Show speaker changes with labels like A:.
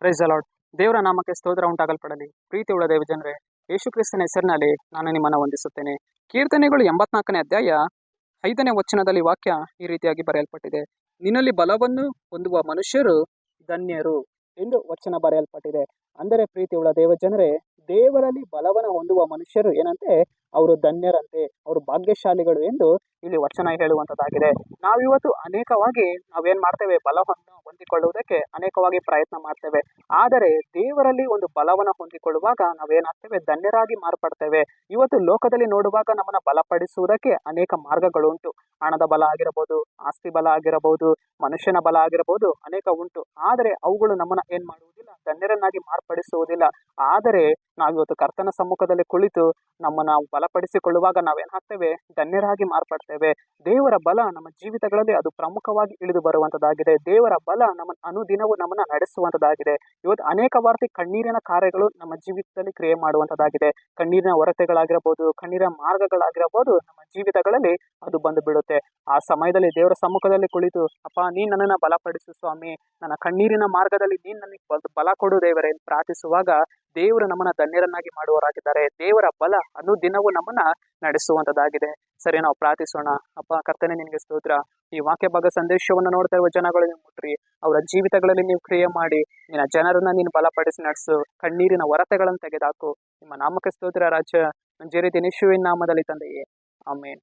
A: Praise the lord. ದೇವರ ನಾಮಕ್ಕೆ ಸ್ತೋತ್ರ ಉಂಟಾಗಲ್ಪಡಲಿ. ಪ್ರೀತಿ ಉಳ್ಳ ದೇವ ಜನರೇ, ಯೇಸು ಕ್ರಿಸ್ತನ ಹೆಸರಿನಲ್ಲಿ ನಾನು ನಿಮ್ಮನ್ನು ವಂದಿಸುತ್ತೇನೆ. ಕೀರ್ತನೆಗಳು 84ನೇ ಅಧ್ಯಾಯ 5ನೇ ವಚನದಲ್ಲಿ ವಾಕ್ಯ ಈ ರೀತಿಯಾಗಿ ಬರೆಯಲ್ಪಟ್ಟಿದೆ. ನಿನ್ನಲ್ಲಿ ಬಲವನ್ನು ಹೊಂದುವ ಮನುಷ್ಯರು ಧನ್ಯರು ಎಂದು ವಚನ ಬರೆಯಲ್ಪಟ್ಟಿದೆ. ಅಂದರೆ ಪ್ರೀತಿ ಉಳ್ಳ ದೇವ ಜನರೇ, ದೇವರಲ್ಲಿ ಬಲವನ್ನು ಹೊಂದುವ ಮನುಷ್ಯರು ಏನಂತೆ, ಅವರು ಧನ್ಯರಂತೆ, ಅವರು ಭಾಗ್ಯಶಾಲಿಗಳು ಎಂದು ಇಲ್ಲಿ ವಚನ ಹೇಳುವಂತದ್ದಾಗಿದೆ. ನಾವಿವತ್ತು ಅನೇಕವಾಗಿ ನಾವೇನ್ ಮಾಡ್ತೇವೆ, ಬಲವನ್ನು ಹೊಂದಿಕೊಳ್ಳುವುದಕ್ಕೆ ಅನೇಕವಾಗಿ ಪ್ರಯತ್ನ ಮಾಡ್ತೇವೆ. ಆದರೆ ದೇವರಲ್ಲಿ ಒಂದು ಬಲವನ್ನು ಹೊಂದಿಕೊಳ್ಳುವಾಗ ನಾವೇನಾಗ್ತೇವೆ, ಧನ್ಯರಾಗಿ ಮಾರ್ಪಡ್ತೇವೆ. ಇವತ್ತು ಲೋಕದಲ್ಲಿ ನೋಡುವಾಗ ನಮ್ಮನ್ನ ಬಲಪಡಿಸುವುದಕ್ಕೆ ಅನೇಕ ಮಾರ್ಗಗಳು ಉಂಟು. ಹಣದ ಬಲ ಆಗಿರಬಹುದು, ಆಸ್ತಿ ಬಲ ಆಗಿರಬಹುದು, ಮನುಷ್ಯನ ಬಲ ಆಗಿರಬಹುದು, ಅನೇಕ ಉಂಟು. ಆದರೆ ಅವುಗಳು ನಮ್ಮನ್ನ ಏನ್ ಮಾಡುವುದಿಲ್ಲ, ಧನ್ಯರನ್ನಾಗಿ ಮಾರ್ಪಡಿಸುವುದಿಲ್ಲ. ಆದರೆ ನಾವಿವತ್ತು ಕರ್ತನ ಸಮ್ಮುಖದಲ್ಲಿ ಕುಳಿತು ನಮ್ಮನ್ನ ಬಲಪಡಿಸಿಕೊಳ್ಳುವಾಗ ನಾವೇನಾಗ್ತೇವೆ, ಧನ್ಯರಾಗಿ ಮಾರ್ಪಡ್ತೇವೆ. ದೇವರ ಬಲ ನಮ್ಮ ಜೀವಿತಗಳಲ್ಲಿ ಅದು ಪ್ರಮುಖವಾಗಿ ಇಳಿದು ಬರುವಂತದ್ದಾಗಿದೆ. ದೇವರ ಬಲ ನಮ್ಮ ಅನುದಿನವೂ ನಮ್ಮನ್ನ ನಡೆಸುವಂತದ್ದಾಗಿದೆ. ಇವತ್ತು ಅನೇಕ ವಾರ್ತಿ ಕಣ್ಣೀರಿನ ಕಾರ್ಯಗಳು ನಮ್ಮ ಜೀವಿತದಲ್ಲಿ ಕ್ರಿಯೆ ಮಾಡುವಂತದ್ದಾಗಿದೆ. ಕಣ್ಣೀರಿನ ಹೊರತೆಗಳಾಗಿರಬಹುದು, ಕಣ್ಣೀರಿನ ಮಾರ್ಗಗಳಾಗಿರಬಹುದು, ನಮ್ಮ ಜೀವಿತಗಳಲ್ಲಿ ಅದು ಬಂದು ಬಿಡುತ್ತೆ. ಆ ಸಮಯದಲ್ಲಿ ದೇವರ ಸಮ್ಮುಖದಲ್ಲಿ ಕುಳಿತು, ಅಪ್ಪ ನೀನ್ ನನ್ನನ್ನ ಬಲಪಡಿಸು ಸ್ವಾಮಿ, ನನ್ನ ಕಣ್ಣೀರಿನ ಮಾರ್ಗದಲ್ಲಿ ನೀನ್ ನನಗೆ ಬಲ ಕೊಡು ದೇವರೇ ಪ್ರಾರ್ಥಿಸುವಾಗ ದೇವರು ನಮ್ಮನ್ನ ಧನ್ಯರನ್ನಾಗಿ ಮಾಡುವವರಾಗಿದ್ದಾರೆ. ದೇವರ ಬಲ ಅನುದಿನವೂ ನಮ್ಮನ್ನ ನಡೆಸುವಂತದ್ದಾಗಿದೆ. ಸರಿ, ನಾವು ಪ್ರಾರ್ಥಿಸೋಣ. ಅಪ್ಪ ಕರ್ತನೆ, ನಿನಗೆ ಸ್ತೋತ್ರ. ಈ ವಾಕ್ಯ ಭಾಗ ಸಂದೇಶವನ್ನು ನೋಡ್ತಾ ಇರುವ ಜನಗಳಿಗೆ ಮುಟ್ರಿ, ಅವರ ಜೀವಿತಗಳಲ್ಲಿ ನೀವು ಕ್ರಿಯೆ ಮಾಡಿ, ನಿನ್ನ ಜನರನ್ನ ನೀನು ಬಲಪಡಿಸಿ ನಡೆಸು. ಕಣ್ಣೀರಿನ ಹೊರತೆಗಳನ್ನು ತೆಗೆದಾಕು. ನಿಮ್ಮ ನಾಮಕ್ಕೆ ಸ್ತೋತ್ರ ರಾಜ. ಮಂಜೆ ರೀತಿ ಯೇಸುವಿನ ನಾಮದಲ್ಲಿ ತಂದೆಯೇ, ಆಮೇನ್.